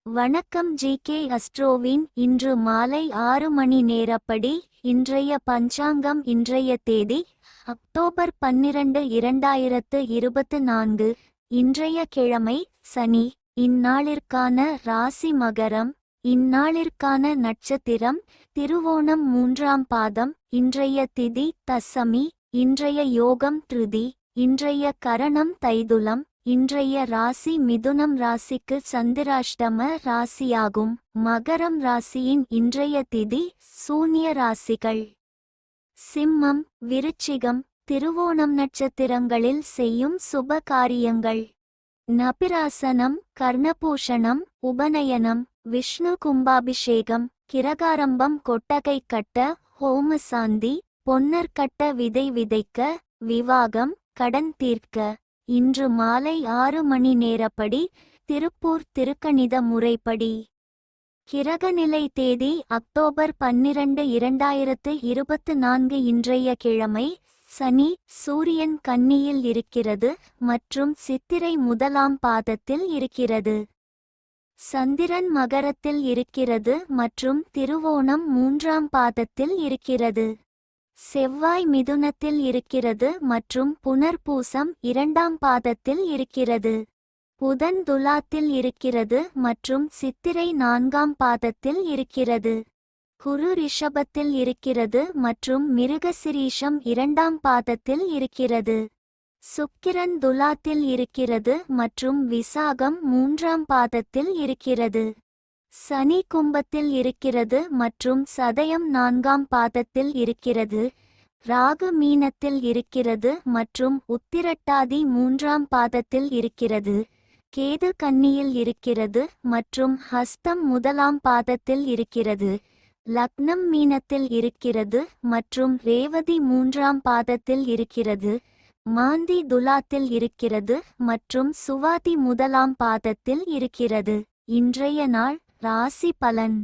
வணக்கம் ஜி.கே. அஸ்ட்ரோவின் இன்று மாலை 6 மணி நேரப்படி இன்றைய பஞ்சாங்கம். இன்றைய தேதி அக்டோபர் 12, 2024. இன்றைய கிழமை சனி. இந்நாளிற்கான ராசி மகரம். இந்நாளிற்கான நட்சத்திரம் திருவோணம் 3ஆம் பாதம். இன்றைய திதி தசமி. இன்றைய யோகம் திருதி. இன்றைய கரணம் தைதுலம். இன்றைய ராசி மிதுனம் ராசிக்கு சந்திராஷ்டம ராசியாகும். மகரம் ராசியின் இன்றைய திதி சூன்ய ராசிகள் சிம்மம், விருச்சிகம், திருவோணம் நட்சத்திரங்களில் செய்யும் சுப காரியங்கள்: நபிராசனம், கர்ணபூஷணம், உபநயனம், விஷ்ணு கும்பாபிஷேகம், கிரகாரம்பம், கொட்டகை கட்ட, ஹோமசாந்தி, பொன்னர் கட்ட, விதை விதைக்க, விவாகம், கடன் தீர்க்க. இன்று மாலை 6 மணி நேரப்படி திருப்பூர் திருக்கணித முறைப்படி. கிரகநிலை தேதி அக்டோபர் 12, 2024. இன்றைய கிழமை சனி. சூரியன் கன்னியில் இருக்கிறது மற்றும் சித்திரை 1ஆம் பாதத்தில் இருக்கிறது. சந்திரன் மகரத்தில் இருக்கிறது மற்றும் திருவோணம் 3ஆம் பாதத்தில் இருக்கிறது. செவ்வாய் மிதுனத்தில் இருக்கிறது மற்றும் புனர்பூசம் 2ஆம் பாதத்தில் இருக்கிறது. புதன் துலாத்தில் இருக்கிறது மற்றும் சித்திரை 4ஆம் பாதத்தில் இருக்கிறது. குரு ரிஷபத்தில் இருக்கிறது மற்றும் மிருகசிரீஷம் 2ஆம் பாதத்தில் இருக்கிறது. சுக்கிரன் துலாத்தில் இருக்கிறது மற்றும் விசாகம் 3ஆம் பாதத்தில் இருக்கிறது. சனி கும்பத்தில் இருக்கிறது மற்றும் சதயம் 4ஆம் பாதத்தில் இருக்கிறது. ராகு மீனத்தில் இருக்கிறது மற்றும் உத்திரட்டாதி 3ஆம் பாதத்தில் இருக்கிறது. கேது கன்னியில் இருக்கிறது மற்றும் ஹஸ்தம் 1ஆம் பாதத்தில் இருக்கிறது. லக்னம் மீனத்தில் இருக்கிறது மற்றும் ரேவதி 3ஆம் பாதத்தில் இருக்கிறது. மாந்தி துலாத்தில் இருக்கிறது மற்றும் சுவாதி 1ஆம் பாதத்தில் இருக்கிறது. இன்றைய நாள் ராசி பலன்.